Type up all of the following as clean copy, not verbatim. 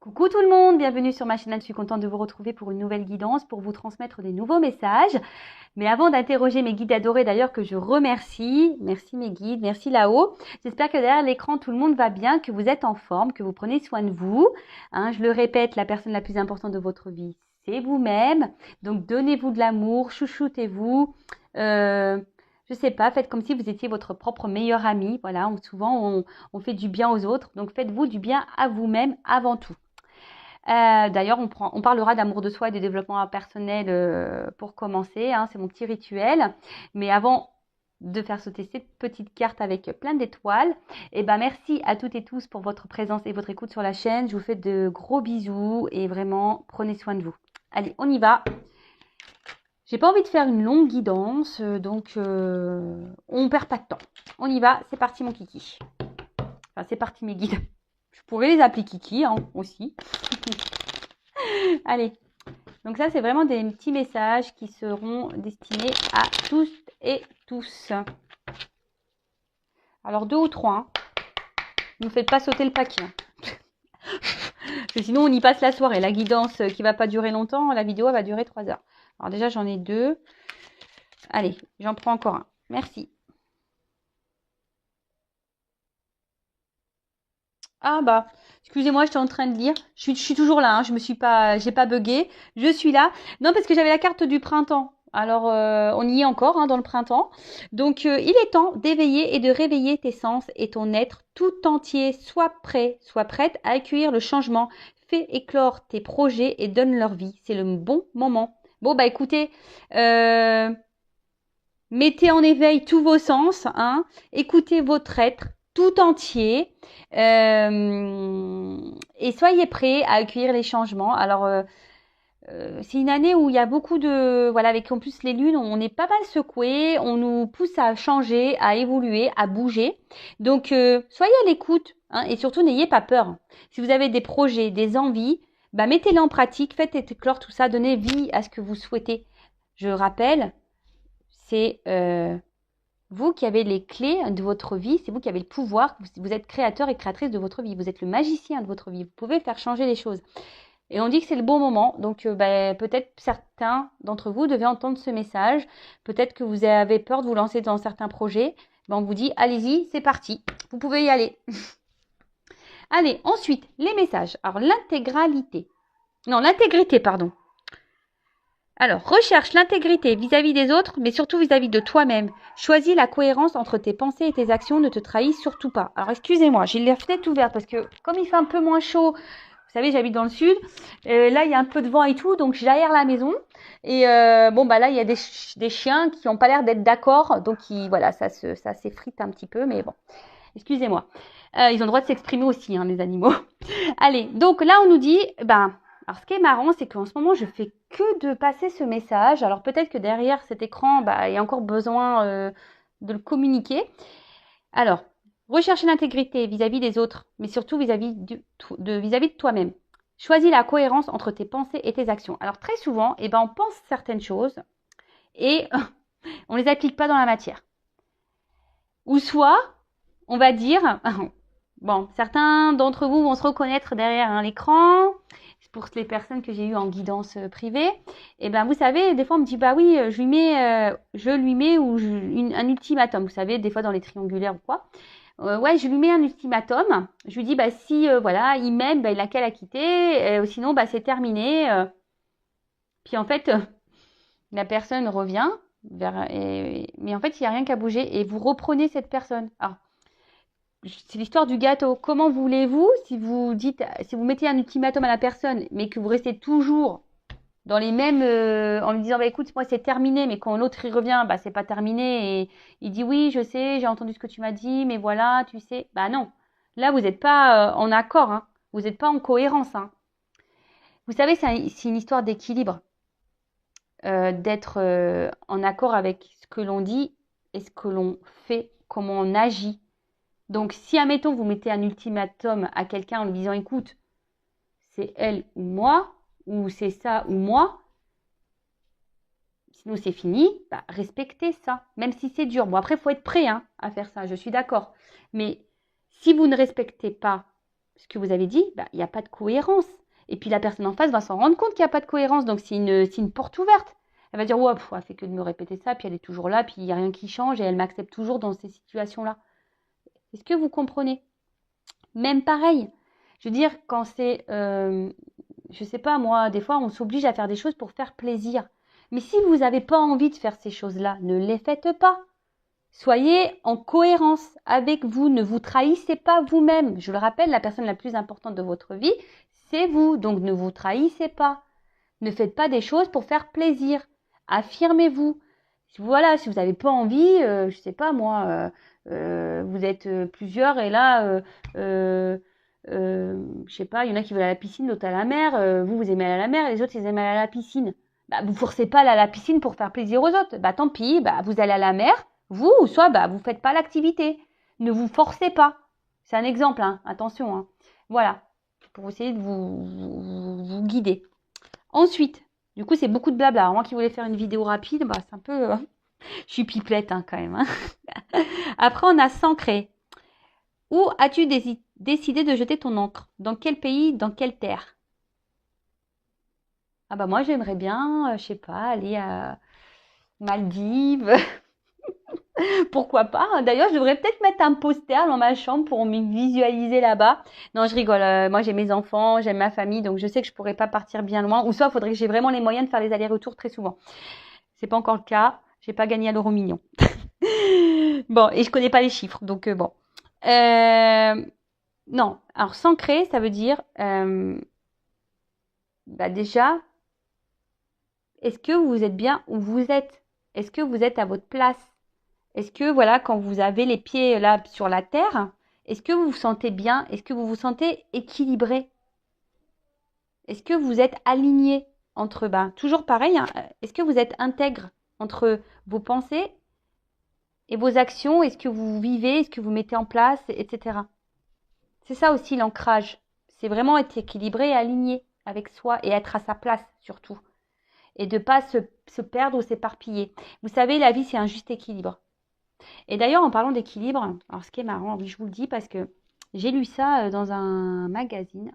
Coucou tout le monde, bienvenue sur ma chaîne. Je suis contente de vous retrouver pour une nouvelle guidance, pour vous transmettre des nouveaux messages. Mais avant d'interroger mes guides adorés d'ailleurs que je remercie, merci mes guides, merci là-haut. J'espère que derrière l'écran tout le monde va bien, que vous êtes en forme, que vous prenez soin de vous. Je le répète, la personne la plus importante de votre vie, c'est vous-même. Donc donnez-vous de l'amour, chouchoutez-vous. Je sais pas, faites comme si vous étiez votre propre meilleur ami. Voilà, souvent on fait du bien aux autres. Donc faites-vous du bien à vous-même avant tout. D'ailleurs, on parlera d'amour de soi et de développement personnel pour commencer. C'est mon petit rituel. Mais avant de faire sauter cette petite carte avec plein d'étoiles, merci à toutes et tous pour votre présence et votre écoute sur la chaîne. Je vous fais de gros bisous et vraiment, prenez soin de vous. Allez, on y va. J'ai pas envie de faire une longue guidance, donc on perd pas de temps. On y va, c'est parti mon kiki. Enfin, c'est parti mes guides. Je pourrais les appeler kiki aussi. Allez, donc ça c'est vraiment des petits messages qui seront destinés à tous et tous. Alors 2 ou 3, ne faites pas sauter le paquet. Parce que sinon on y passe la soirée. La guidance qui va pas durer longtemps, la vidéo elle va durer 3 heures. Alors déjà j'en ai 2. Allez, j'en prends encore un. Merci. Ah bah, excusez-moi, j'étais en train de lire. Je suis toujours là, j'ai pas bugué. Je suis là. Non, parce que j'avais la carte du printemps. Alors, on y est encore dans le printemps. Donc, il est temps d'éveiller et de réveiller tes sens et ton être tout entier. Sois prêt, sois prête à accueillir le changement. Fais éclore tes projets et donne leur vie. C'est le bon moment. Bon, bah écoutez, mettez en éveil tous vos sens. Écoutez votre être tout entier et soyez prêts à accueillir les changements. Alors, c'est une année où il y a beaucoup de... Voilà, avec en plus les lunes, on est pas mal secoué, on nous pousse à changer, à évoluer, à bouger. Donc, soyez à l'écoute et surtout, n'ayez pas peur. Si vous avez des projets, des envies, mettez-les en pratique, faites éclore tout ça, donnez vie à ce que vous souhaitez. Je rappelle, c'est... vous qui avez les clés de votre vie, c'est vous qui avez le pouvoir, vous êtes créateur et créatrice de votre vie, vous êtes le magicien de votre vie, vous pouvez faire changer les choses. Et on dit que c'est le bon moment, donc peut-être certains d'entre vous devez entendre ce message, peut-être que vous avez peur de vous lancer dans certains projets, on vous dit allez-y, c'est parti, vous pouvez y aller. Allez, ensuite, les messages. Alors l'intégrité, pardon. Alors, recherche l'intégrité vis-à-vis des autres, mais surtout vis-à-vis de toi-même. Choisis la cohérence entre tes pensées et tes actions, ne te trahis surtout pas. Alors, excusez-moi, j'ai la fenêtre ouverte parce que comme il fait un peu moins chaud, vous savez, j'habite dans le sud, là, il y a un peu de vent et tout, donc j'aère la maison. Et là, il y a des chiens qui n'ont pas l'air d'être d'accord, donc voilà, ça s'effrite un petit peu, mais bon, excusez-moi. Ils ont le droit de s'exprimer aussi, les animaux. Allez, donc là, on nous dit, alors, ce qui est marrant, c'est qu'en ce moment, je fais que de passer ce message. Alors, peut-être que derrière cet écran, il y a encore besoin de le communiquer. Alors, rechercher l'intégrité vis-à-vis des autres, mais surtout vis-à-vis de toi-même. Choisis la cohérence entre tes pensées et tes actions. Alors, très souvent, on pense certaines choses et on ne les applique pas dans la matière. Ou soit, on va dire... Bon, certains d'entre vous vont se reconnaître derrière l'écran. Pour les personnes que j'ai eues en guidance privée, vous savez, des fois on me dit oui, je lui mets un ultimatum. Vous savez, des fois dans les triangulaires ou quoi. Ouais, je lui mets un ultimatum. Je lui dis si voilà, il m'aime, il n'a qu'à la quitter. Sinon, c'est terminé. Puis en fait, la personne revient mais en fait, il n'y a rien qu'à bouger et vous reprenez cette personne. Alors, c'est l'histoire du gâteau. Comment voulez-vous, si vous mettez un ultimatum à la personne, mais que vous restez toujours dans les mêmes, en lui disant, écoute, moi c'est terminé, mais quand l'autre y revient, c'est pas terminé, et il dit, oui, je sais, j'ai entendu ce que tu m'as dit, mais voilà, tu sais, non. Là, vous n'êtes pas en accord, vous n'êtes pas en cohérence. Vous savez, c'est une histoire d'équilibre, d'être en accord avec ce que l'on dit et ce que l'on fait, comment on agit. Donc, si, admettons, vous mettez un ultimatum à quelqu'un en lui disant, écoute, c'est elle ou moi, ou c'est ça ou moi, sinon c'est fini, respectez ça, même si c'est dur. Bon, après, il faut être prêt à faire ça, je suis d'accord. Mais si vous ne respectez pas ce que vous avez dit, bah, il n'y a pas de cohérence. Et puis la personne en face va s'en rendre compte qu'il n'y a pas de cohérence. Donc c'est une porte ouverte. Elle va dire, ouais, elle fait que de me répéter ça, puis elle est toujours là, puis il n'y a rien qui change et elle m'accepte toujours dans ces situations-là. Est-ce que vous comprenez? Même pareil. Je veux dire, quand c'est, je sais pas moi, des fois on s'oblige à faire des choses pour faire plaisir. Mais si vous n'avez pas envie de faire ces choses-là, ne les faites pas. Soyez en cohérence avec vous, ne vous trahissez pas vous-même. Je le rappelle, la personne la plus importante de votre vie, c'est vous. Donc ne vous trahissez pas. Ne faites pas des choses pour faire plaisir. Affirmez-vous. Voilà, si vous n'avez pas envie, je sais pas moi, vous êtes plusieurs et là, je sais pas, il y en a qui veulent aller à la piscine, d'autres à la mer. Vous aimez aller à la mer, les autres ils aiment aller à la piscine. Bah, vous forcez pas à aller à la piscine pour faire plaisir aux autres. Bah tant pis, bah vous allez à la mer, vous, ou soit bah vous faites pas l'activité. Ne vous forcez pas. C'est un exemple, hein, attention. Hein. Voilà, pour essayer de vous guider. Ensuite, du coup, c'est beaucoup de blabla. Alors, moi qui voulais faire une vidéo rapide, bah, c'est un peu... je suis pipelette hein, quand même. Hein. Après, on a s'ancrer. Où as-tu décidé de jeter ton encre? Dans quel pays? Dans quelle terre? Ah bah moi, j'aimerais bien, je sais pas, aller à Maldives. Pourquoi pas? D'ailleurs, je devrais peut-être mettre un poster dans ma chambre pour me visualiser là-bas. Non, je rigole. Moi, j'ai mes enfants, j'aime ma famille, donc je sais que je pourrais pas partir bien loin. Ou soit, il faudrait que j'ai vraiment les moyens de faire les allers-retours très souvent. C'est pas encore le cas. J'ai pas gagné à l'euro million. Bon, et je connais pas les chiffres, donc bon. Non, alors s'ancrer, ça veut dire bah déjà, est-ce que vous êtes bien où vous êtes? Est-ce que vous êtes à votre place? Est-ce que, voilà, quand vous avez les pieds là sur la terre, est-ce que vous vous sentez bien? Est-ce que vous vous sentez équilibré? Est-ce que vous êtes aligné entre, bah, toujours pareil, hein, est-ce que vous êtes intègre entre vos pensées et vos actions? Est-ce que vous vivez? Est-ce que vous mettez en place, etc. C'est ça aussi l'ancrage. C'est vraiment être équilibré et aligné avec soi et être à sa place surtout. Et de ne pas se perdre ou s'éparpiller. Vous savez, la vie, c'est un juste équilibre. Et d'ailleurs, en parlant d'équilibre, alors ce qui est marrant, oui, je vous le dis parce que j'ai lu ça dans un magazine.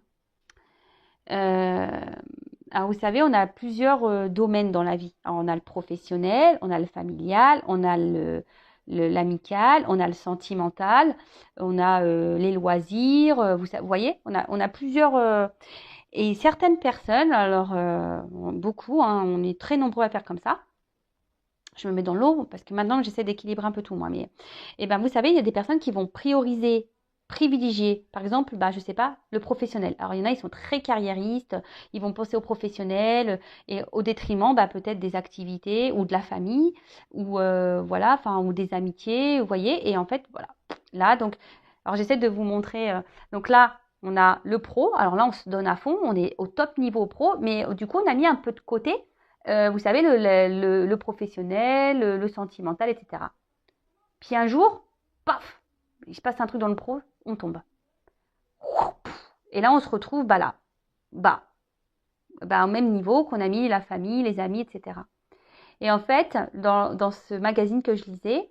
Alors, vous savez, on a plusieurs domaines dans la vie. Alors, on a le professionnel, on a le familial, on a l'amical, on a le sentimental, on a les loisirs. Vous voyez, on a plusieurs... et certaines personnes, alors beaucoup, hein, on est très nombreux à faire comme ça. Je me mets dans l'eau parce que maintenant j'essaie d'équilibrer un peu tout moi. Mais ben, vous savez, il y a des personnes qui vont privilégier, par exemple, bah, je sais pas, le professionnel. Alors il y en a, ils sont très carriéristes, ils vont penser au professionnel et au détriment bah, peut-être des activités ou de la famille ou voilà, enfin ou des amitiés, vous voyez. Et en fait, voilà, là donc, alors j'essaie de vous montrer. Donc là, on a le pro. Alors là, on se donne à fond, on est au top niveau pro, mais du coup, on a mis un peu de côté. Vous savez, le professionnel, le sentimental, etc. Puis un jour, paf, il se passe un truc dans le pro, on tombe. Et là, on se retrouve là, au même niveau qu'on a mis la famille, les amis, etc. Et en fait, dans ce magazine que je lisais,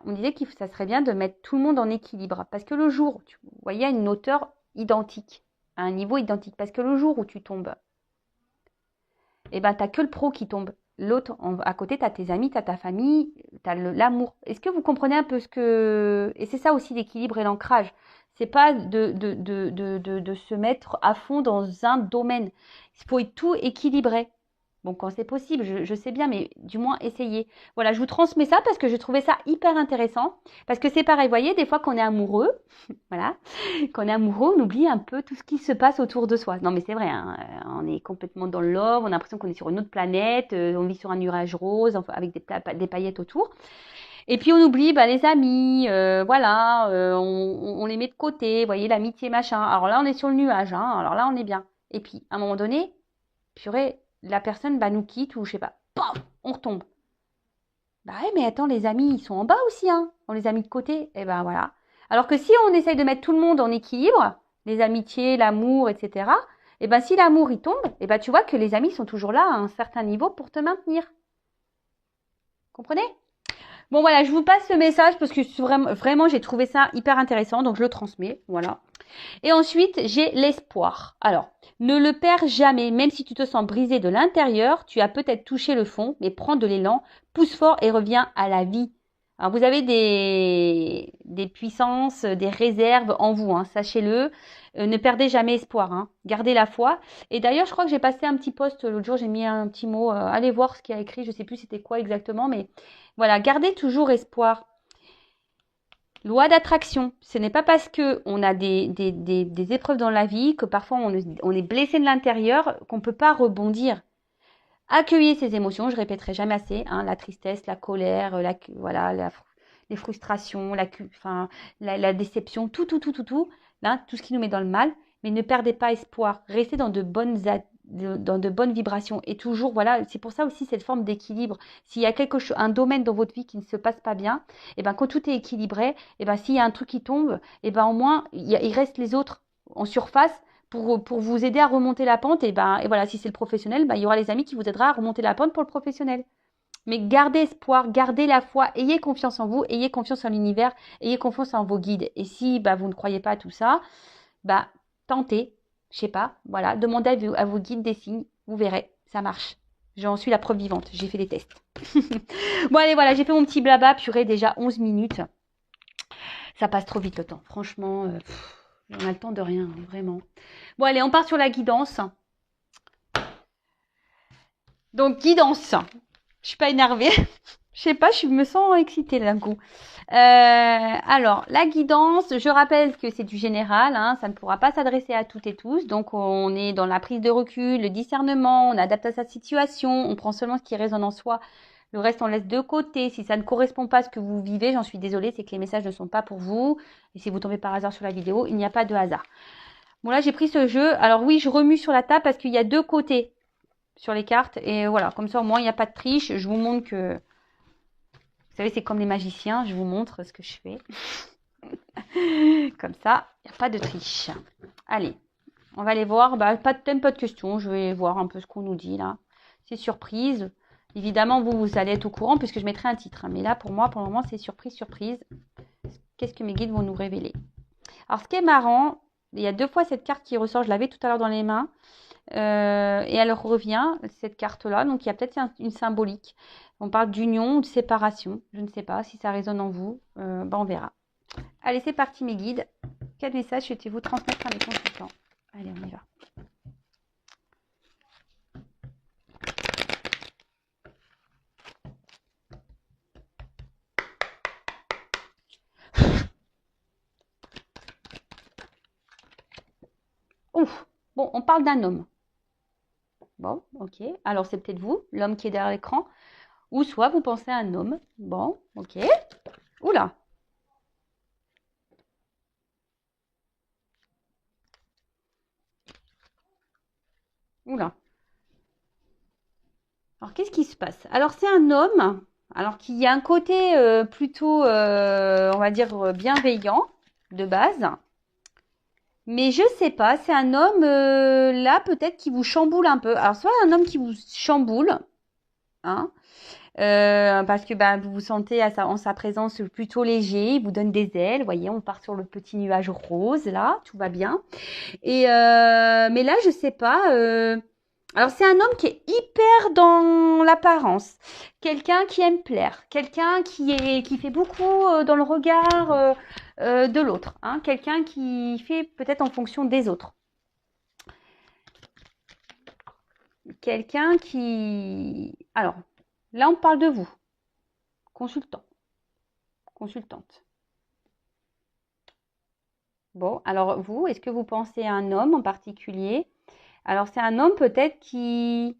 on disait que ça serait bien de mettre tout le monde en équilibre. Parce que le jour, vous voyez, à une hauteur identique, à un niveau identique. Parce que le jour où tu tombes, et t'as que le pro qui tombe. L'autre, à côté, t'as tes amis, t'as ta famille, t'as l'amour. Est-ce que vous comprenez un peu ce que... Et c'est ça aussi l'équilibre et l'ancrage. C'est pas de se mettre à fond dans un domaine. Il faut tout équilibrer. Bon, quand c'est possible, je sais bien, mais du moins essayez. Voilà, je vous transmets ça parce que je trouvais ça hyper intéressant. Parce que c'est pareil, vous voyez, des fois qu'on est amoureux, voilà, quand on est amoureux, on oublie un peu tout ce qui se passe autour de soi. Non, mais c'est vrai, hein, on est complètement dans le love, on a l'impression qu'on est sur une autre planète, on vit sur un nuage rose, enfin, avec des paillettes autour. Et puis on oublie les amis, voilà, on les met de côté, vous voyez, l'amitié, machin. Alors là, on est sur le nuage, hein, alors là, on est bien. Et puis, à un moment donné, purée, la personne nous quitte ou je sais pas, paf, on retombe. Bah ouais, mais attends, les amis, ils sont en bas aussi, hein. On les a mis de côté. Et ben voilà. Alors que si on essaye de mettre tout le monde en équilibre, les amitiés, l'amour, etc., et ben si l'amour il tombe, et ben tu vois que les amis sont toujours là à un certain niveau pour te maintenir. Comprenez? Bon voilà, je vous passe ce message parce que vraiment j'ai trouvé ça hyper intéressant, donc je le transmets. Voilà. Et ensuite, j'ai l'espoir. Alors, ne le perds jamais, même si tu te sens brisé de l'intérieur, tu as peut-être touché le fond, mais prends de l'élan, pousse fort et reviens à la vie. Alors, vous avez des puissances, des réserves en vous, hein, sachez-le. Ne perdez jamais espoir, hein. Gardez la foi. Et d'ailleurs, je crois que j'ai passé un petit post l'autre jour, j'ai mis un petit mot. Allez voir ce qu'il y a écrit, je ne sais plus c'était quoi exactement, mais voilà, gardez toujours espoir. Loi d'attraction. Ce n'est pas parce que on a des épreuves dans la vie que parfois on est blessé de l'intérieur qu'on ne peut pas rebondir. Accueillez ces émotions, je répéterai jamais assez, hein, la tristesse, la colère, les frustrations, la déception, tout, hein, tout ce qui nous met dans le mal, mais ne perdez pas espoir, restez dans dans de bonnes vibrations et toujours, voilà, c'est pour ça aussi cette forme d'équilibre. S'il y a un domaine dans votre vie qui ne se passe pas bien, et ben quand tout est équilibré, et ben s'il y a un truc qui tombe, et ben au moins il reste les autres en surface pour vous aider à remonter la pente. Et voilà, si c'est le professionnel, il y aura les amis qui vous aideront à remonter la pente pour le professionnel. Mais gardez espoir, gardez la foi, ayez confiance en vous, ayez confiance en l'univers, ayez confiance en vos guides. Et si vous ne croyez pas à tout ça, tentez, je sais pas, voilà, demandez à vos guides des signes, vous verrez, ça marche. J'en suis la preuve vivante, j'ai fait des tests. Bon allez, voilà, j'ai fait mon petit blabla, purée, déjà 11 minutes. Ça passe trop vite le temps, franchement, on a le temps de rien, hein, vraiment. Bon allez, on part sur la guidance. Donc guidance, je suis pas énervée. Je sais pas, je me sens excitée d'un coup. Alors, la guidance, je rappelle que c'est du général, hein, ça ne pourra pas s'adresser à toutes et tous. Donc, on est dans la prise de recul, le discernement, on adapte à sa situation, on prend seulement ce qui résonne en soi. Le reste, on laisse de côté. Si ça ne correspond pas à ce que vous vivez, j'en suis désolée, c'est que les messages ne sont pas pour vous. Et si vous tombez par hasard sur la vidéo, il n'y a pas de hasard. Bon, là, j'ai pris ce jeu. Alors oui, je remue sur la table parce qu'il y a deux côtés sur les cartes. Et voilà, comme ça, au moins, il n'y a pas de triche. Je vous montre que... Vous savez, c'est comme les magiciens. Je vous montre ce que je fais. Comme ça, il n'y a pas de triche. Allez, on va aller voir. Pas de thème, pas de questions. Je vais voir un peu ce qu'on nous dit là. C'est surprise. Évidemment, vous allez être au courant puisque je mettrai un titre. Mais là, pour moi, pour le moment, c'est surprise, surprise. Qu'est-ce que mes guides vont nous révéler? Alors, ce qui est marrant, il y a deux fois cette carte qui ressort. Je l'avais tout à l'heure dans les mains. Et elle revient, cette carte-là. Donc, il y a peut-être une symbolique. On parle d'union ou de séparation. Je ne sais pas si ça résonne en vous. On verra. Allez, c'est parti, mes guides. Quel message souhaitez-vous transmettre à mes consultants? Allez, on y va. Ouf. Bon, on parle d'un homme. Bon, ok. Alors, c'est peut-être vous, l'homme qui est derrière l'écran. Ou soit vous pensez à un homme. Bon, ok. Oula. Oula. Alors, qu'est-ce qui se passe? Alors, c'est un homme, alors qu'il y a un côté plutôt, on va dire, bienveillant de base. Mais je sais pas, c'est un homme, là, peut-être qui vous chamboule un peu. Alors, soit un homme qui vous chamboule, hein, parce que vous vous sentez en sa présence plutôt léger, il vous donne des ailes. Vous voyez, on part sur le petit nuage rose, là, tout va bien. Et mais là, je sais pas. Alors, c'est un homme qui est hyper dans l'apparence, quelqu'un qui aime plaire, quelqu'un qui fait beaucoup dans le regard de l'autre, hein, quelqu'un qui fait peut-être en fonction des autres. Quelqu'un qui... Alors, là, on parle de vous, consultant, consultante. Bon, alors vous, est-ce que vous pensez à un homme en particulier? Alors, c'est un homme peut-être qui...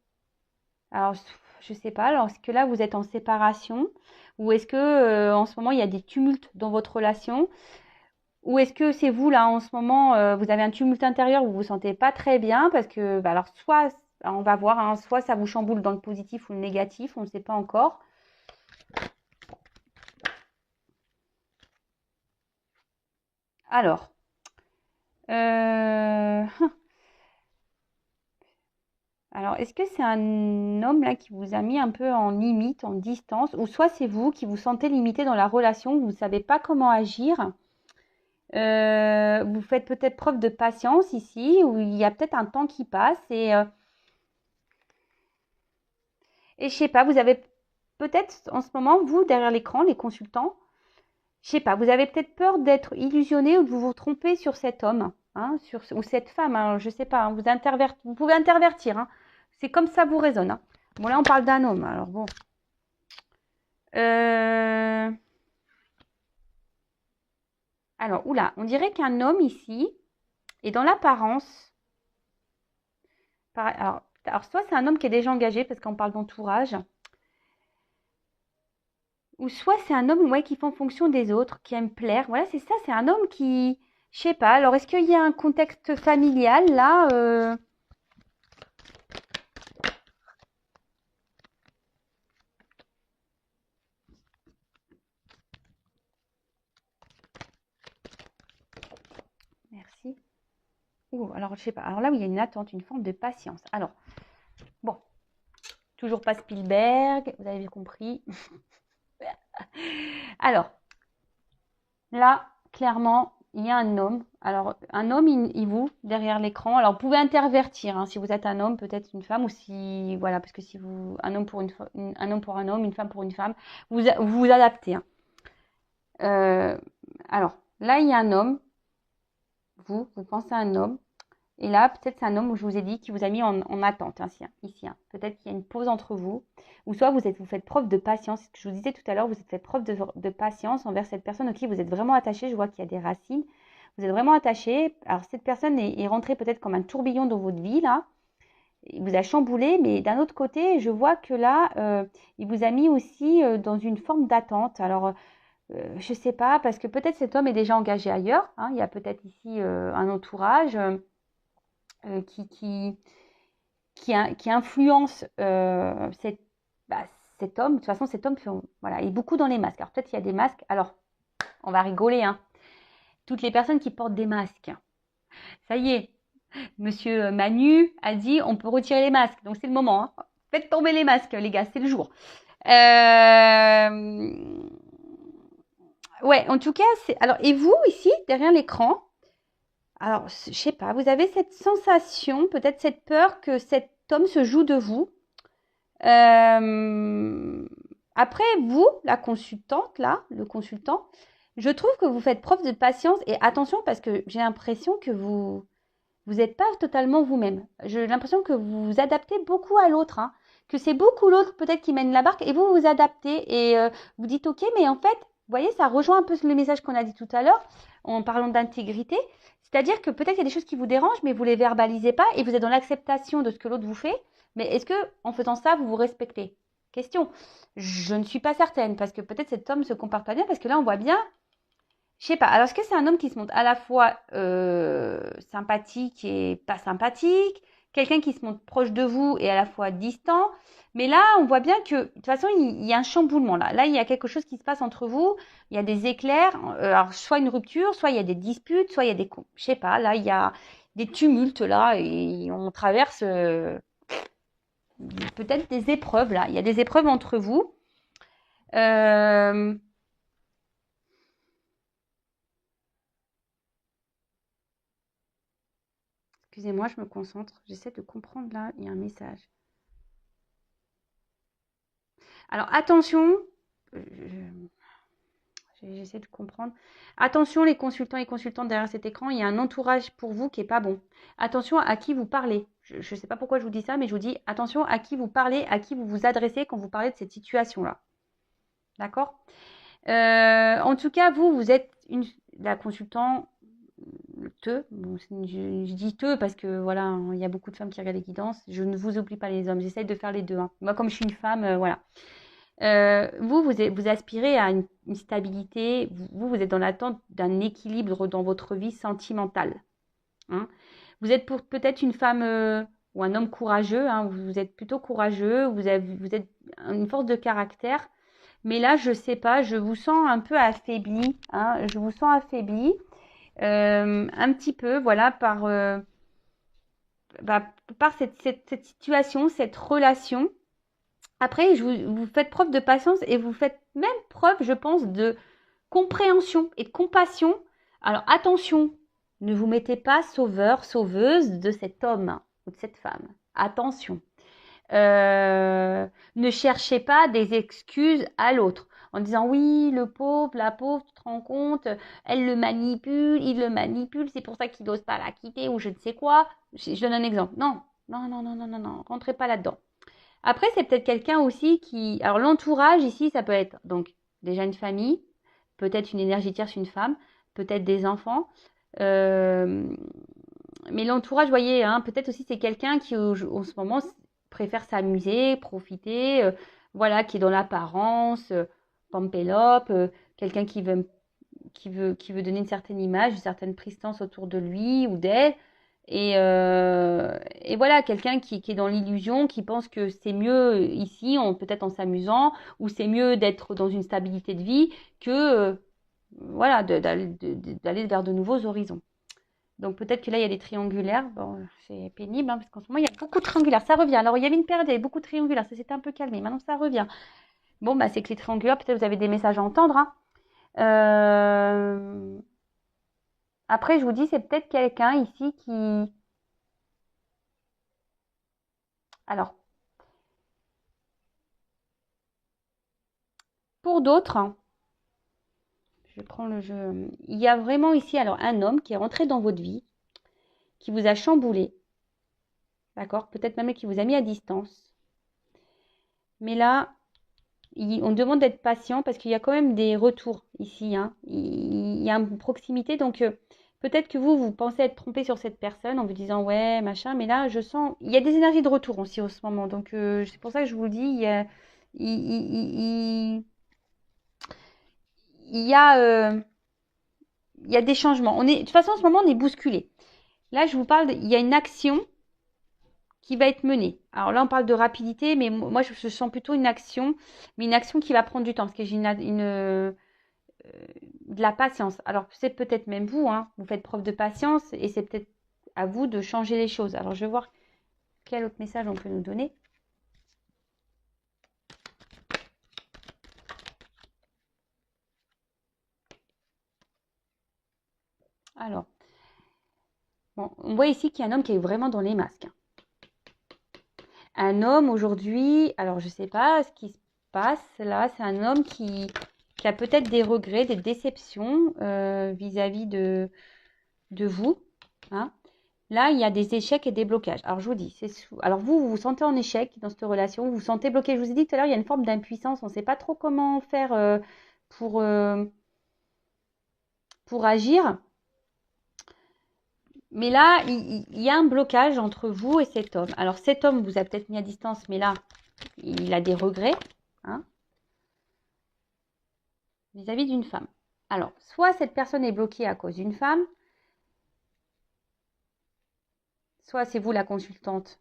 Alors, je sais pas, alors est-ce que là, vous êtes en séparation? Ou est-ce que en ce moment, il y a des tumultes dans votre relation? Ou est-ce que c'est vous, là, en ce moment, vous avez un tumulte intérieur où vous vous sentez pas très bien? Parce que, alors, soit, on va voir, hein, soit ça vous chamboule dans le positif ou le négatif, on ne sait pas encore. Alors, alors, est-ce que c'est un homme là qui vous a mis un peu en limite, en distance, ou soit c'est vous qui vous sentez limité dans la relation, vous ne savez pas comment agir? Vous faites peut-être preuve de patience ici, où il y a peut-être un temps qui passe et je sais pas, vous avez peut-être en ce moment, vous, derrière l'écran, les consultants, je sais pas, vous avez peut-être peur d'être illusionné ou de vous tromper sur cet homme, hein, ou cette femme, hein, je sais pas, hein, vous pouvez intervertir, hein, c'est comme ça vous résonne. Hein. Bon, là, on parle d'un homme, alors bon. Alors, oula, on dirait qu'un homme ici est dans l'apparence. Alors, soit c'est un homme qui est déjà engagé parce qu'on parle d'entourage, ou soit c'est un homme ouais, qui fait en fonction des autres, qui aime plaire. Voilà, c'est ça, c'est un homme qui, je sais pas. Alors, est-ce qu'il y a un contexte familial là Merci. Ouh, alors, je sais pas. Alors là, où il y a une attente, une forme de patience. Alors, bon, toujours pas Spielberg, vous avez bien compris. Alors, là, clairement, il y a un homme. Alors, un homme, il vous, derrière l'écran. Alors, vous pouvez intervertir, hein, si vous êtes un homme, peut-être une femme, ou si, voilà, parce que si vous, un homme pour un homme pour un homme, une femme pour une femme, vous adaptez. Hein. Alors, là, il y a un homme. Vous pensez à un homme. Et là, peut-être c'est un homme où je vous ai dit qui vous a mis en attente ici. Hein. Peut-être qu'il y a une pause entre vous. Ou soit vous faites preuve de patience. Ce que je vous disais tout à l'heure, vous faites preuve de patience envers cette personne auquel vous êtes vraiment attaché. Je vois qu'il y a des racines. Vous êtes vraiment attaché. Alors cette personne est rentrée peut-être comme un tourbillon dans votre vie là. Il vous a chamboulé, mais d'un autre côté, je vois que là, il vous a mis aussi dans une forme d'attente. Alors, je ne sais pas, parce que peut-être cet homme est déjà engagé ailleurs. Hein. Il y a peut-être ici un entourage. Qui influence bah, cet homme. De toute façon, cet homme voilà, est beaucoup dans les masques. Alors peut-être qu'il y a des masques. Alors, on va rigoler. Hein. Toutes les personnes qui portent des masques. Ça y est, Monsieur Manu a dit on peut retirer les masques. Donc c'est le moment. Hein. Faites tomber les masques, les gars, c'est le jour. Ouais, en tout cas, alors, et vous, ici, derrière l'écran, alors, je sais pas, vous avez cette sensation, peut-être cette peur que cet homme se joue de vous. Après, vous, la consultante, là, le consultant, je trouve que vous faites preuve de patience et attention parce que j'ai l'impression que vous n'êtes pas totalement vous-même. J'ai l'impression que vous vous adaptez beaucoup à l'autre, hein, que c'est beaucoup l'autre peut-être qui mène la barque et vous vous adaptez et vous dites ok, mais en fait, vous voyez, ça rejoint un peu le message qu'on a dit tout à l'heure en parlant d'intégrité. C'est-à-dire que peut-être il y a des choses qui vous dérangent, mais vous les verbalisez pas et vous êtes dans l'acceptation de ce que l'autre vous fait. Mais est-ce que en faisant ça, vous vous respectez? Question. Je ne suis pas certaine parce que peut-être cet homme se comporte pas bien parce que là, on voit bien. Je sais pas. Alors, est-ce que c'est un homme qui se montre à la fois sympathique et pas sympathique, quelqu'un qui se montre proche de vous et à la fois distant? Mais là, on voit bien que de toute façon, il y a un chamboulement là. Là, il y a quelque chose qui se passe entre vous. Il y a des éclairs. Alors, soit une rupture, soit il y a des disputes, soit il y a des, je sais pas. Là, il y a des tumultes là et on traverse peut-être des épreuves là. Il y a des épreuves entre vous. Excusez-moi, je me concentre. J'essaie de comprendre là. Il y a un message. Alors attention, j'essaie de comprendre. Attention les consultants et consultantes derrière cet écran, il y a un entourage pour vous qui est pas bon. Attention à qui vous parlez. Je ne sais pas pourquoi je vous dis ça, mais je vous dis attention à qui vous parlez, à qui vous vous adressez quand vous parlez de cette situation-là. D'accord En tout cas, vous êtes la consultante. Bon, je dis te parce que voilà, il y a beaucoup de femmes qui regardent les guidances. Je ne vous oublie pas les hommes. J'essaie de faire les deux. Hein. Moi, comme je suis une femme, voilà. Vous aspirez à une stabilité. Vous êtes dans l'attente d'un équilibre dans votre vie sentimentale. Hein. Vous êtes peut-être une femme ou un homme courageux. Hein. Vous êtes plutôt courageux. Vous êtes une force de caractère. Mais là, je sais pas. Je vous sens un peu affaibli. Hein. Je vous sens affaibli. Un petit peu, voilà, par cette situation, cette relation. Après, vous faites preuve de patience et vous faites même preuve, je pense, de compréhension et de compassion Alors attention, ne vous mettez pas sauveur, sauveuse de cet homme ou de cette femme. Attention. Ne cherchez pas des excuses à l'autre en disant oui, le pauvre, la pauvre, tu te rends compte, elle le manipule, il le manipule, c'est pour ça qu'il n'ose pas la quitter ou je ne sais quoi. Je donne un exemple. Non, non, non, non, non, non, non, rentrez pas là-dedans. Après, c'est peut-être quelqu'un aussi qui... Alors l'entourage ici, ça peut être donc déjà une famille, peut-être une énergie tierce, une femme, peut-être des enfants. Euh, mais l'entourage, vous voyez, hein, peut-être aussi c'est quelqu'un qui en ce moment préfère s'amuser, profiter, voilà, qui est dans l'apparence, pampélope, quelqu'un qui veut donner une certaine image, une certaine prestance autour de lui ou d'elle. Et voilà, quelqu'un qui est dans l'illusion, qui pense que c'est mieux ici, peut-être en s'amusant, ou c'est mieux d'être dans une stabilité de vie que voilà, d'aller vers de nouveaux horizons. Donc peut-être que là, il y a des triangulaires. Bon, c'est pénible, hein, parce qu'en ce moment, il y a beaucoup de triangulaires. Ça revient. Alors, il y avait une période, il y avait beaucoup de triangulaires. Ça s'était un peu calmé. Maintenant, ça revient. Bon, bah, c'est que les triangulaires, peut-être vous avez des messages à entendre. Hein. Après, je vous dis, c'est peut-être quelqu'un ici qui... Alors, pour d'autres, hein, je prends le jeu. Il y a vraiment ici alors un homme qui est rentré dans votre vie, qui vous a chamboulé. D'accord? Peut-être même qui vous a mis à distance. Mais là, on demande d'être patient parce qu'il y a quand même des retours ici. Hein. Il y a une proximité. Donc, peut-être que vous pensez être trompé sur cette personne en vous disant ouais, machin. Mais là, je sens. Il y a des énergies de retour aussi en ce moment. Donc, c'est pour ça que je vous le dis. Il y a, il y a des changements. De toute façon, en ce moment, on est bousculé. Là, je vous parle. Il y a une action qui va être menée. Alors là, on parle de rapidité, mais moi, je sens plutôt une action, mais une action qui va prendre du temps, parce que j'ai de la patience. Alors, c'est peut-être même vous, hein, vous faites preuve de patience, et c'est peut-être à vous de changer les choses. Alors, je vais voir quel autre message on peut nous donner. Alors, bon, on voit ici qu'il y a un homme qui est vraiment dans les masques. Un homme aujourd'hui, alors je ne sais pas ce qui se passe là, c'est un homme qui a peut-être des regrets, des déceptions vis-à-vis de vous. Hein. Là, il y a des échecs et des blocages. Alors, je vous dis, alors vous vous sentez en échec dans cette relation, vous vous sentez bloqué. Je vous ai dit tout à l'heure, il y a une forme d'impuissance. On ne sait pas trop comment faire pour, euh, pour agir. Mais là, il y a un blocage entre vous et cet homme. Alors, cet homme vous a peut-être mis à distance, mais là, il a des regrets hein, vis-à-vis d'une femme. Alors, soit cette personne est bloquée à cause d'une femme, soit c'est vous la consultante,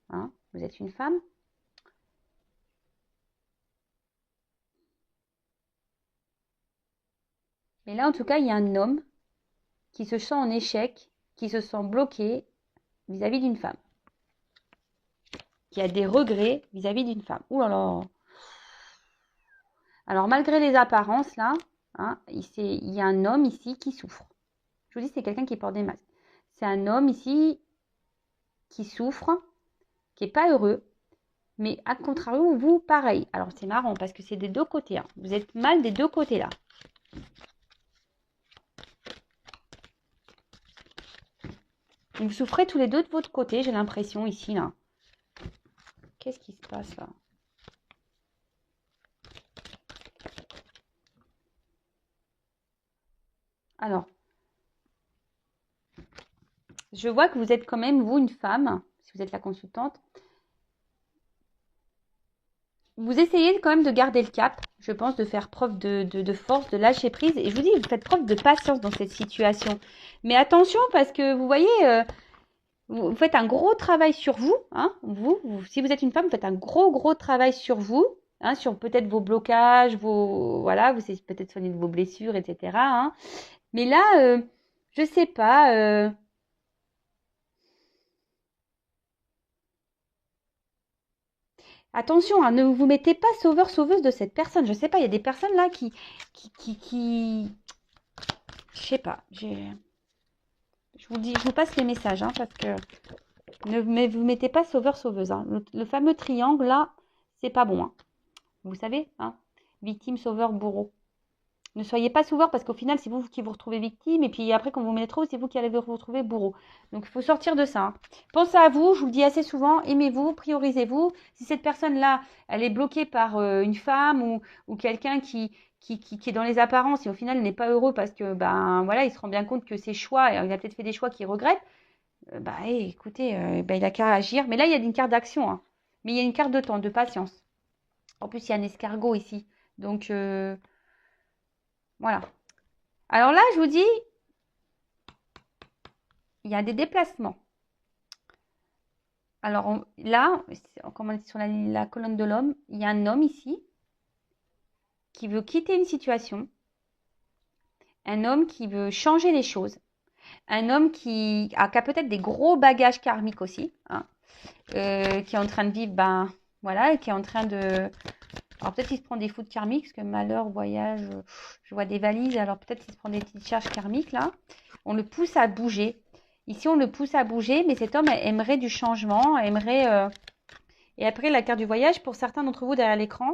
hein, vous êtes une femme. Mais là, en tout cas, il y a un homme qui se sent en échec, qui se sent bloqué vis-à-vis d'une femme, qui a des regrets vis-à-vis d'une femme. Ouh là là. Alors, malgré les apparences, là, hein, il y a un homme ici qui souffre. Je vous dis, c'est quelqu'un qui porte des masques. C'est un homme ici qui souffre, qui n'est pas heureux, mais à contrario, vous, pareil. Alors, c'est marrant parce que c'est des deux côtés. Hein. Vous êtes mal des deux côtés, là. Vous souffrez tous les deux de votre côté, j'ai l'impression, ici, là. Qu'est-ce qui se passe, là? Alors, je vois que vous êtes quand même, vous, une femme, si vous êtes la consultante. Vous essayez quand même de garder le cap, je pense, de faire preuve de force, de lâcher prise. Et je vous dis, vous faites preuve de patience dans cette situation. Mais attention, parce que vous voyez, vous faites un gros travail sur vous. Hein, si vous êtes une femme, vous faites un gros travail sur vous. Hein, sur peut-être vos blocages, voilà, vous essayez peut-être soigner vos blessures, etc. Hein. Mais là, je sais pas. Attention, hein, ne vous mettez pas sauveur-sauveuse de cette personne. Je sais pas, il y a des personnes là qui Je sais pas. Je vous dis, je vous passe les messages, hein, parce que ne vous mettez pas sauveur-sauveuse. Hein. Le fameux triangle, là, c'est pas bon. Hein. Vous savez, hein, victime, sauveur, bourreau. Ne soyez pas sauveur parce qu'au final, c'est vous qui vous retrouvez victime. Et puis après, quand vous mettez trop, c'est vous qui allez vous retrouver bourreau. Donc, il faut sortir de ça. Hein. Pensez à vous, je vous le dis assez souvent, aimez-vous, priorisez-vous. Si cette personne-là, elle est bloquée par une femme ou quelqu'un qui est dans les apparences et au final n'est pas heureux parce que, ben voilà, il se rend bien compte que ses choix, il a peut-être fait des choix qu'il regrette, écoutez, il a qu'à agir. Mais là, il y a une carte d'action. Hein. Mais il y a une carte de temps, de patience. En plus, il y a un escargot ici. Donc, voilà. Alors là, je vous dis, il y a des déplacements. Alors là, comme on est sur la colonne de l'homme, il y a un homme ici qui veut quitter une situation, un homme qui veut changer les choses, un homme qui a peut-être des gros bagages karmiques aussi, hein, qui est en train de vivre, voilà, et qui est en train de... Alors peut-être qu'il se prend des foudres karmiques, parce que malheur, voyage, je vois des valises, alors peut-être qu'il se prend des petites charges karmiques là. On le pousse à bouger. Ici, on le pousse à bouger, mais cet homme aimerait du changement, aimerait... Et après, la carte du voyage, pour certains d'entre vous derrière l'écran,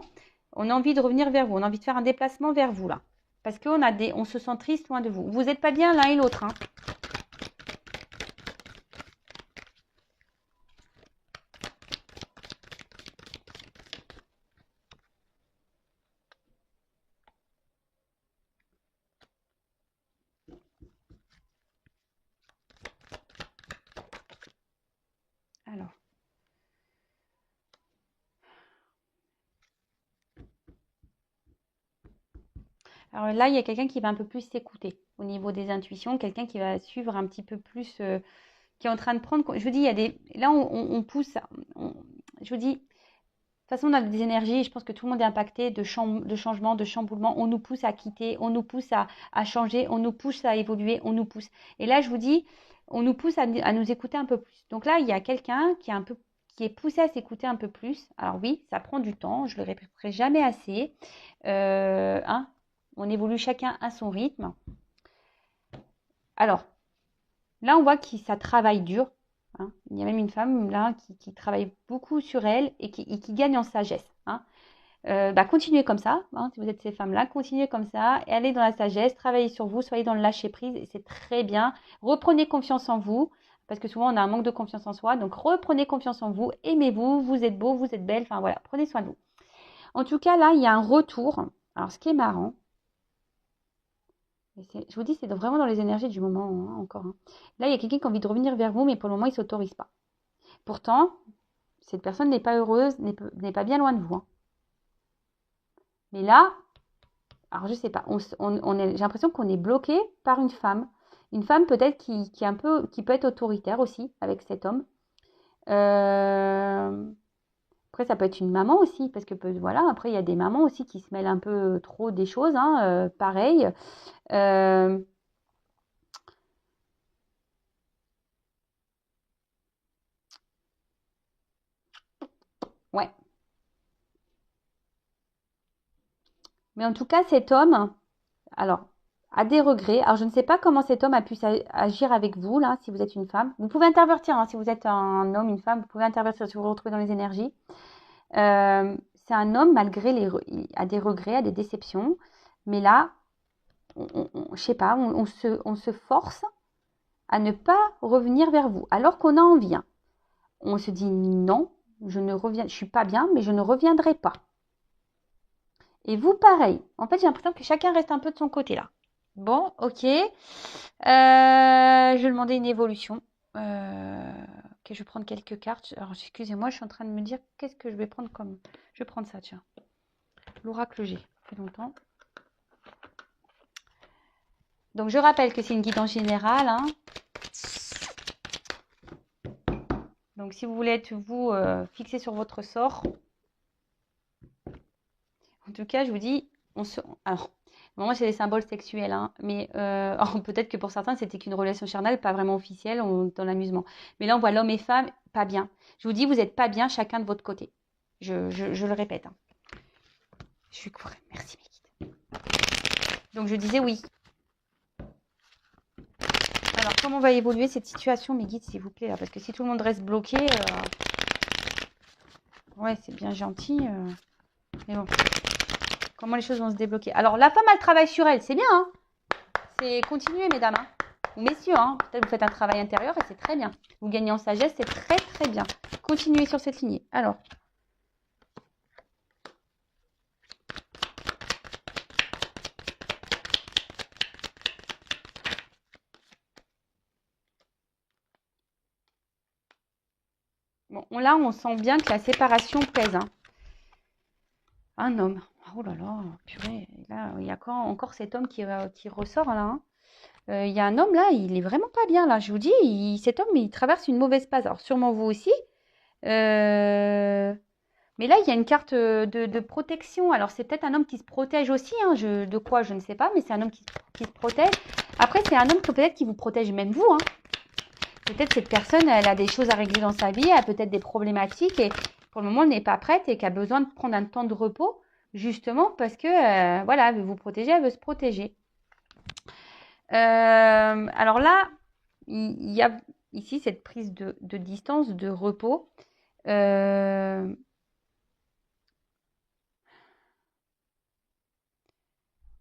on a envie de revenir vers vous, on a envie de faire un déplacement vers vous là. Parce on se sent triste loin de vous. Vous n'êtes pas bien l'un et l'autre. Hein. Alors là, il y a quelqu'un qui va un peu plus s'écouter au niveau des intuitions, quelqu'un qui va suivre un petit peu plus, qui est en train de prendre. Je vous dis, il y a des. Là, on pousse. Je vous dis, de toute façon, on a des énergies. Je pense que tout le monde est impacté de changement, de chamboulement. On nous pousse à quitter, on nous pousse à changer, on nous pousse à évoluer, on nous pousse. Et là, je vous dis, on nous pousse à nous écouter un peu plus. Donc là, il y a quelqu'un qui est poussé à s'écouter un peu plus. Alors oui, ça prend du temps. Je le répéterai jamais assez. Hein, on évolue chacun à son rythme. Alors, là, on voit que ça travaille dur. Hein. Il y a même une femme là qui travaille beaucoup sur elle et qui gagne en sagesse. Hein. Continuez comme ça. Hein, si vous êtes ces femmes-là, continuez comme ça. Et allez dans la sagesse, travaillez sur vous, soyez dans le lâcher-prise. Et c'est très bien. Reprenez confiance en vous. Parce que souvent, on a un manque de confiance en soi. Donc, reprenez confiance en vous. Aimez-vous. Vous êtes beau, vous êtes belle. Enfin, voilà. Prenez soin de vous. En tout cas, là, il y a un retour. Alors, ce qui est marrant, je vous dis, c'est vraiment dans les énergies du moment, hein, encore. Hein. Là, il y a quelqu'un qui a envie de revenir vers vous, mais pour le moment, il ne s'autorise pas. Pourtant, cette personne n'est pas heureuse, n'est pas bien loin de vous. Hein. Mais là, alors je ne sais pas, j'ai l'impression qu'on est bloqué par une femme. Une femme peut-être qui peut être autoritaire aussi avec cet homme. Après, ça peut être une maman aussi, parce que voilà, après, il y a des mamans aussi qui se mêlent un peu trop des choses, hein, pareil. Ouais. Mais en tout cas, cet homme, alors, a des regrets. Alors, je ne sais pas comment cet homme a pu agir avec vous, là, si vous êtes une femme. Vous pouvez intervertir, hein, si vous êtes un homme, une femme, vous pouvez intervertir si vous vous retrouvez dans les énergies. C'est un homme, malgré il a des regrets, a des déceptions. Mais là, je sais pas, on se force à ne pas revenir vers vous, alors qu'on a envie. Hein. On se dit non, je suis pas bien, mais je ne reviendrai pas. Et vous, pareil. En fait, j'ai l'impression que chacun reste un peu de son côté là. Bon, ok. Je vais demander une évolution. Ok, je vais prendre quelques cartes. Alors, excusez-moi, je suis en train de me dire qu'est-ce que je vais prendre comme... Je vais prendre ça, tiens. L'oracle G. Ça fait longtemps. Donc, je rappelle que c'est une guidance générale. Hein. Donc, si vous voulez être, vous, fixé sur votre sort... En tout cas, je vous dis... Alors... Moi, c'est des symboles sexuels, hein, mais peut-être que pour certains, c'était qu'une relation charnelle, pas vraiment officielle, dans l'amusement. Mais là, on voit l'homme et femme pas bien. Je vous dis, vous n'êtes pas bien chacun de votre côté. Je le répète. Hein. Je suis courée. Merci, mes guides. Donc, je disais oui. Alors, comment va évoluer cette situation, mes guides, s'il vous plaît, là? Parce que si tout le monde reste bloqué, ouais, c'est bien gentil. Mais bon, comment les choses vont se débloquer? Alors, la femme, elle travaille sur elle, c'est bien, hein? C'est continuer, mesdames, hein? Ou messieurs, hein? Peut-être vous faites un travail intérieur et c'est très bien. Vous gagnez en sagesse, c'est très, très bien. Continuez sur cette lignée. Alors. Bon, là, on sent bien que la séparation pèse, hein. Un homme. Oh là là, purée. Là, il y a encore cet homme qui ressort, là, hein. Il y a un homme, là, il est vraiment pas bien, là. Je vous dis, cet homme, il traverse une mauvaise passe. Alors, sûrement vous aussi. Mais là, il y a une carte de protection. Alors, c'est peut-être un homme qui se protège aussi, hein. De quoi, je ne sais pas, mais c'est un homme qui se protège. Après, c'est un homme peut-être qui vous protège même vous, hein. Peut-être cette personne, elle a des choses à régler dans sa vie, elle a peut-être des problématiques et pour le moment, elle n'est pas prête et qu'elle a besoin de prendre un temps de repos, justement parce que, voilà, elle veut vous protéger, elle veut se protéger. Alors là, il y a ici cette prise de distance, de repos. Mais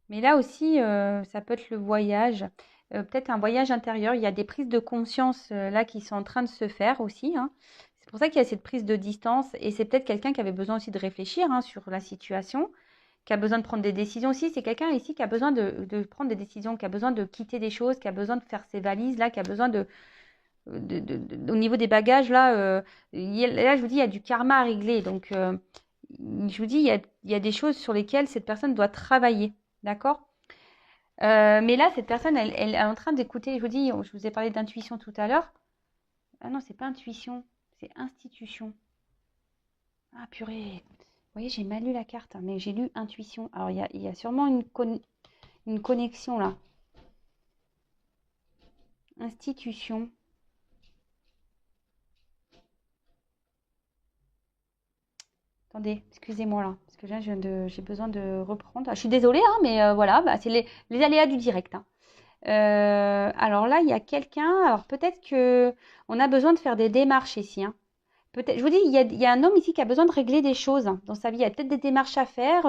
là aussi, ça peut être le voyage, peut-être un voyage intérieur. Il y a des prises de conscience là qui sont en train de se faire aussi, hein. C'est pour ça qu'il y a cette prise de distance et c'est peut-être quelqu'un qui avait besoin aussi de réfléchir, hein, sur la situation, qui a besoin de prendre des décisions aussi. C'est quelqu'un ici qui a besoin de prendre des décisions, qui a besoin de quitter des choses, qui a besoin de faire ses valises là, qui a besoin au niveau des bagages là, là je vous dis, il y a du karma à régler. Donc, je vous dis, il y a des choses sur lesquelles cette personne doit travailler. D'accord? Mais là, cette personne, elle est en train d'écouter. Je vous dis, je vous ai parlé d'intuition tout à l'heure. Ah non, c'est pas intuition, c'est institution. Ah purée. Vous voyez, j'ai mal lu la carte, hein, mais j'ai lu intuition. Alors, il y a sûrement une connexion là. Institution. Attendez, excusez-moi là, parce que là, j'ai besoin de reprendre. Ah, je suis désolée, hein, mais voilà, bah, c'est les aléas du direct, hein. Alors là, il y a quelqu'un. Alors peut-être que on a besoin de faire des démarches ici, hein. Peut-être, je vous dis, il y a un homme ici qui a besoin de régler des choses, hein, dans sa vie. Il y a peut-être des démarches à faire.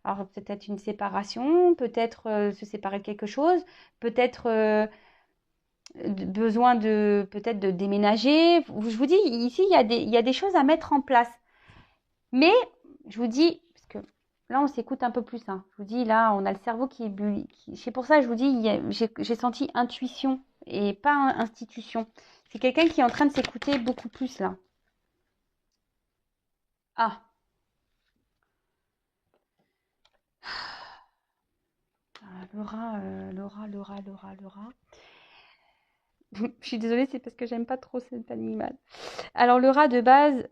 Alors peut-être une séparation, peut-être se séparer de quelque chose, peut-être besoin de peut-être de déménager. Je vous dis, ici, il y a des choses à mettre en place. Mais je vous dis, parce que là, on s'écoute un peu plus, hein. Je vous dis, là, on a le cerveau c'est pour ça que je vous dis, j'ai senti intuition et pas institution. C'est quelqu'un qui est en train de s'écouter beaucoup plus, là. Ah, Laura. Je suis désolée, c'est parce que j'aime pas trop cet animal. Alors, le rat de base,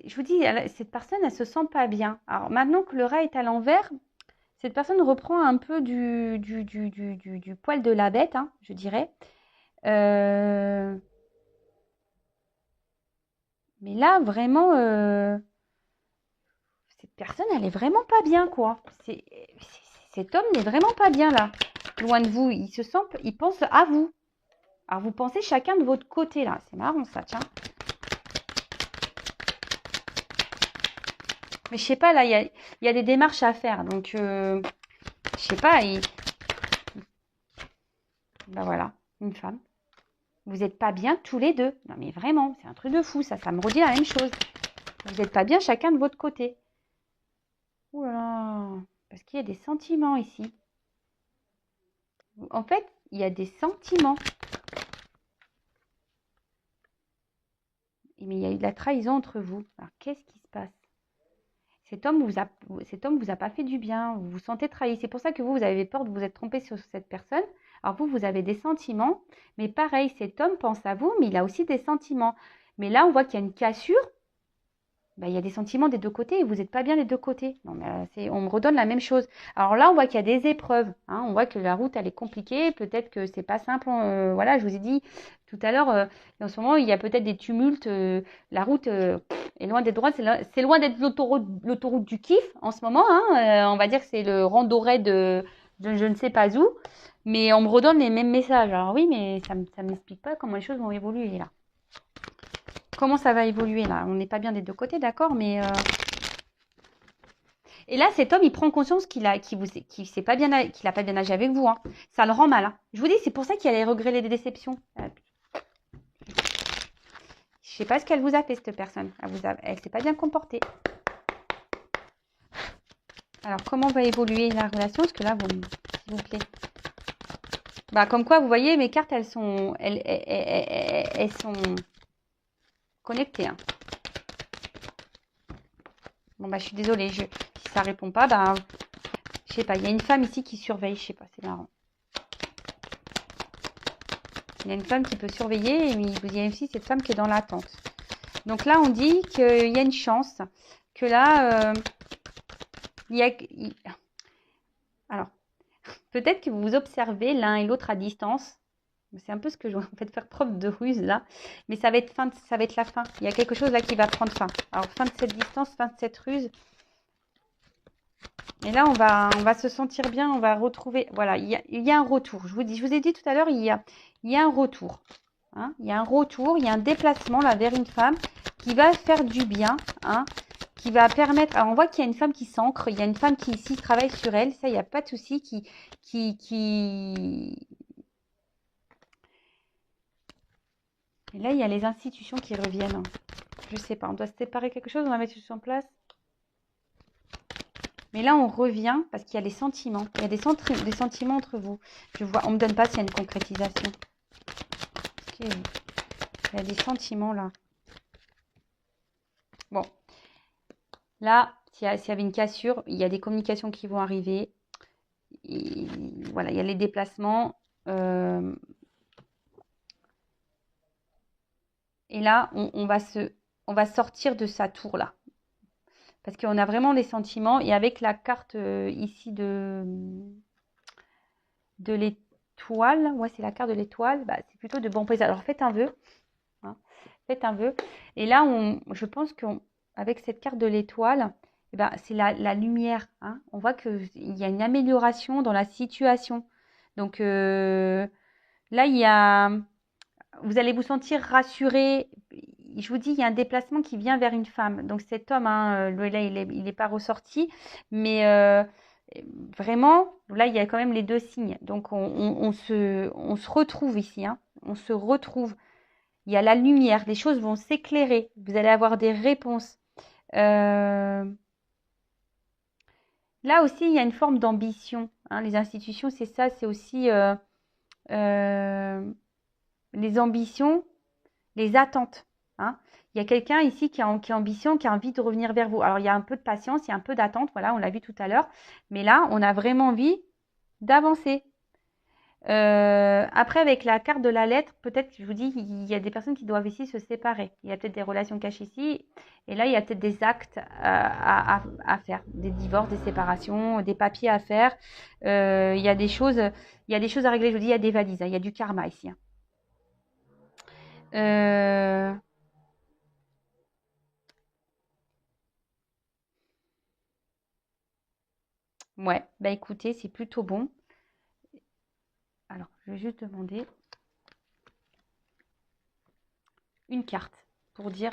je vous dis, cette personne, elle se sent pas bien. Alors, maintenant que le rat est à l'envers, cette personne reprend un peu du poil de la bête, hein, je dirais. Euh, mais là, vraiment, cette personne, elle est vraiment pas bien, quoi. Cet homme n'est vraiment pas bien, là. Loin de vous, il pense à vous. Alors, vous pensez chacun de votre côté, là. C'est marrant, ça, tiens. Mais je sais pas, là, il y a des démarches à faire. Donc, je sais pas. Ben voilà, une femme. Vous n'êtes pas bien tous les deux. Non, mais vraiment, c'est un truc de fou, ça me redit la même chose. Vous n'êtes pas bien chacun de votre côté. Ouh là là, parce qu'il y a des sentiments ici. En fait, il y a des sentiments. Mais il y a eu de la trahison entre vous. Alors, qu'est-ce qui se passe? Cet homme vous a pas fait du bien. Vous vous sentez trahi. C'est pour ça que vous avez peur de vous être trompé sur cette personne. Alors vous avez des sentiments. Mais pareil, cet homme pense à vous, mais il a aussi des sentiments. Mais là, on voit qu'il y a une cassure. bah, il y a des sentiments des deux côtés et vous n'êtes pas bien des deux côtés. Non, mais on me redonne la même chose. Alors là, on voit qu'il y a des épreuves. Hein, on voit que la route, elle est compliquée. Peut-être que c'est pas simple. Voilà, je vous ai dit tout à l'heure, en ce moment, il y a peut-être des tumultes. La route est loin d'être droite. C'est loin d'être l'autoroute du kiff en ce moment. Hein, on va dire que c'est le randonnée de je ne sais pas où. Mais on me redonne les mêmes messages. Alors oui, mais ça ne m'explique pas comment les choses vont évoluer là. Comment ça va évoluer là? On n'est pas bien des deux côtés, d'accord, mais et là, cet homme, il prend conscience qu'il a pas bien, qu'il a pas bien agi avec vous. Hein. Ça le rend mal. Hein. Je vous dis, c'est pour ça qu'il a les regrets, les déceptions. Je sais pas ce qu'elle vous a fait, cette personne. Elle s'est pas bien comportée. Alors, comment va évoluer la relation? Parce que là, s'il vous plaît. Bah, comme quoi, vous voyez, mes cartes, elles sont connectées. Hein. Bon, bah, je suis désolée. Si ça répond pas, bah, je sais pas. Il y a une femme ici qui surveille. Je sais pas, c'est marrant. Il y a une femme qui peut surveiller, mais il y a aussi cette femme qui est dans l'attente. Donc là, on dit qu'il y a une chance, que là, alors, peut-être que vous observez l'un et l'autre à distance. C'est un peu ce que je vais en fait faire preuve de ruse là. Mais ça va être la fin. Il y a quelque chose là qui va prendre fin. Alors, fin de cette distance, fin de cette ruse. Et là, on va se sentir bien, on va retrouver. Voilà, il y a un retour. Je vous ai dit tout à l'heure, il y a un retour. Hein, il y a un retour, il y a un déplacement là vers une femme qui va faire du bien, hein, qui va permettre. Alors on voit qu'il y a une femme qui s'ancre, il y a une femme qui ici travaille sur elle, ça il n'y a pas de souci, Et là il y a les institutions qui reviennent. Je sais pas, on doit se séparer quelque chose, on va mettre tout en place. Mais là on revient parce qu'il y a les sentiments, il y a des sentiments entre vous. Je vois, on me donne pas s'il y a une concrétisation. Okay. Il y a des sentiments là. Bon, là, s'il y avait une cassure, il y a des communications qui vont arriver. Et voilà, il y a les déplacements. Et là, on va sortir de sa tour là. Parce qu'on a vraiment les sentiments. Et avec la carte ici de l'étoile, ouais, c'est la carte de l'étoile, bah, c'est plutôt de bon présage. Alors faites un vœu. Hein, faites un vœu. Et là, je pense qu'avec cette carte de l'étoile, eh ben, c'est la lumière. Hein. On voit qu'il y a une amélioration dans la situation. Donc là, vous allez vous sentir rassuré. Je vous dis, il y a un déplacement qui vient vers une femme. Donc cet homme, hein, là, il n'est pas ressorti. Mais vraiment, là, il y a quand même les deux signes. Donc on se retrouve ici. Hein. On se retrouve. Il y a la lumière, les choses vont s'éclairer, vous allez avoir des réponses. Là aussi, il y a une forme d'ambition. Hein. Les institutions, c'est ça, c'est aussi les ambitions, les attentes. Hein. Il y a quelqu'un ici qui a ambition, qui a envie de revenir vers vous. Alors, il y a un peu de patience, il y a un peu d'attente, voilà, on l'a vu tout à l'heure. Mais là, on a vraiment envie d'avancer. Après, avec la carte de la lettre, peut-être, je vous dis, il y a des personnes qui doivent ici se séparer. Il y a peut-être des relations cachées ici. Et là, il y a peut-être des actes à faire. Des divorces, des séparations, des papiers à faire. Il y a des choses à régler. Je vous dis, il y a des valises. Hein, il y a du karma ici. Hein. Ouais, bah écoutez, c'est plutôt bon. Alors, je vais juste demander une carte pour dire.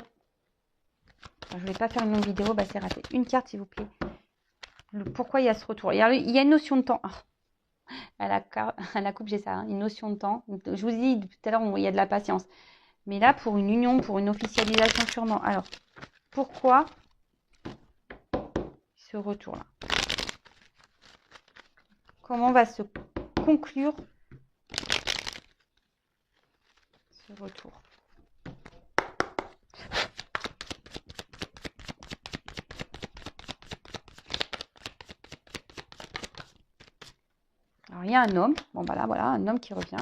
Alors, je ne vais pas faire une longue vidéo, bah c'est raté. Une carte, s'il vous plaît. Pourquoi il y a ce retour? Il y a une notion de temps. À la coupe, j'ai ça, hein, une notion de temps. Je vous dis tout à l'heure, il y a de la patience. Mais là, pour une union, pour une officialisation, sûrement. Alors, pourquoi ce retour-là? Comment va se conclure ce retour? Alors, il y a un homme. Bon, bah là, voilà, un homme qui revient.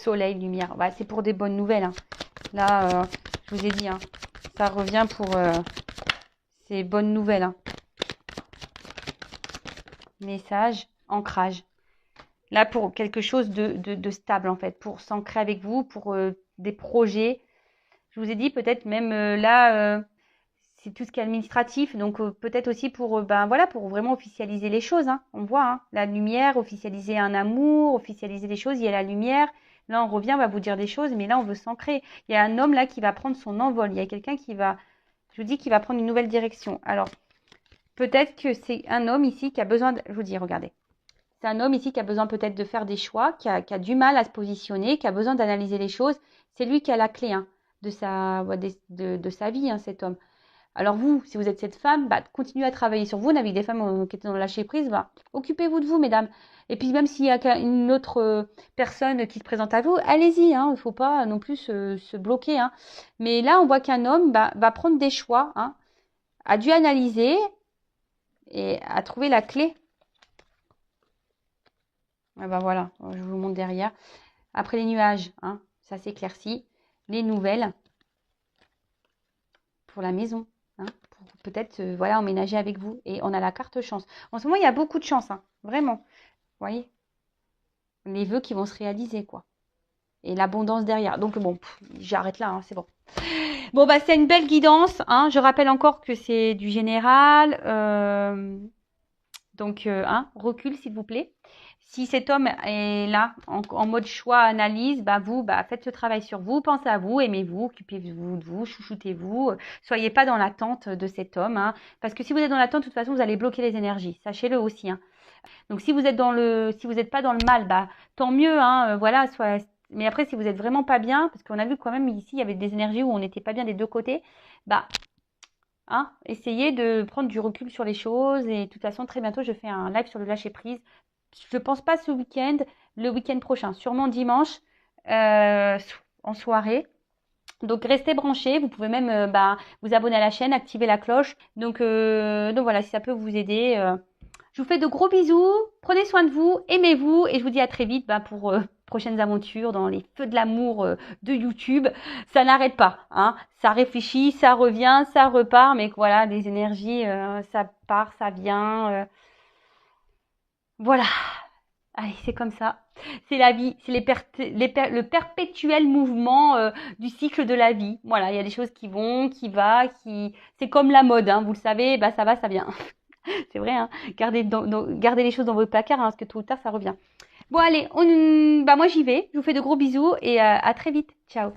soleil, lumière. Bah, c'est pour des bonnes nouvelles. Hein. Là, je vous ai dit, hein, ça revient pour ces bonnes nouvelles. Hein. Message, ancrage. Là, pour quelque chose de stable, en fait, pour s'ancrer avec vous, pour des projets. Je vous ai dit, peut-être même là, c'est tout ce qui est administratif, donc peut-être aussi pour, ben voilà, pour vraiment officialiser les choses. Hein. On voit, hein, la lumière, officialiser un amour, officialiser les choses, il y a la lumière. Là, on revient, on va vous dire des choses, mais là, on veut s'ancrer. Il y a un homme là qui va prendre son envol. Il y a quelqu'un qui va, je vous dis, qui va prendre une nouvelle direction. Alors, peut-être que c'est un homme ici qui a besoin je vous dis, regardez. C'est un homme ici qui a besoin peut-être de faire des choix, qui a du mal à se positionner, qui a besoin d'analyser les choses. C'est lui qui a la clé hein, de sa vie, hein, cet homme. Alors vous, si vous êtes cette femme, bah, continuez à travailler sur vous. On a vu des femmes qui étaient dans le lâcher prise. Bah, occupez-vous de vous, mesdames. Et puis même s'il y a une autre personne qui se présente à vous, allez-y. Hein, il ne faut pas non plus se bloquer. Hein. Mais là, on voit qu'un homme va prendre des choix, hein, a dû analyser et a trouvé la clé. Ah bah voilà, je vous montre derrière. Après les nuages, hein, ça s'éclaircit. Les nouvelles pour la maison, hein, pour peut-être voilà, emménager avec vous. Et on a la carte chance. En ce moment, il y a beaucoup de chance, hein, vraiment. Vous voyez, les vœux qui vont se réaliser, quoi. Et l'abondance derrière. Donc bon, j'arrête là, hein, c'est bon. Bon, bah c'est une belle guidance. Hein. Je rappelle encore que c'est du général. Donc, recul, s'il vous plaît. Si cet homme est là, en mode choix, analyse, bah vous, bah faites ce travail sur vous, pensez à vous, aimez-vous, occupez-vous de vous, chouchoutez-vous. Soyez pas dans l'attente de cet homme, hein, parce que si vous êtes dans l'attente, de toute façon, vous allez bloquer les énergies. Sachez-le aussi. Hein. Donc, si vous êtes si vous n'êtes pas dans le mal, bah tant mieux, hein, voilà. Mais après, si vous êtes vraiment pas bien, parce qu'on a vu quand même ici, il y avait des énergies où on n'était pas bien des deux côtés, bah hein, essayez de prendre du recul sur les choses. Et de toute façon, très bientôt, je fais un live sur le lâcher prise. Je ne pense pas ce week-end, le week-end prochain, sûrement dimanche en soirée. Donc restez branchés, vous pouvez même vous abonner à la chaîne, activer la cloche. Donc voilà, si ça peut vous aider. Je vous fais de gros bisous, prenez soin de vous, aimez-vous et je vous dis à très vite pour prochaines aventures dans les feux de l'amour de YouTube. Ça n'arrête pas, hein. Ça réfléchit, ça revient, ça repart, mais voilà, des énergies, ça part, ça vient. Voilà. Allez, c'est comme ça. C'est la vie, c'est le perpétuel mouvement du cycle de la vie. Voilà, il y a des choses qui vont, c'est comme la mode, hein, vous le savez, bah ça va, ça vient. C'est vrai, hein. Gardez les choses dans vos placards, hein, parce que tôt ou tard, ça revient. Bon, allez, moi j'y vais. Je vous fais de gros bisous et à très vite. Ciao.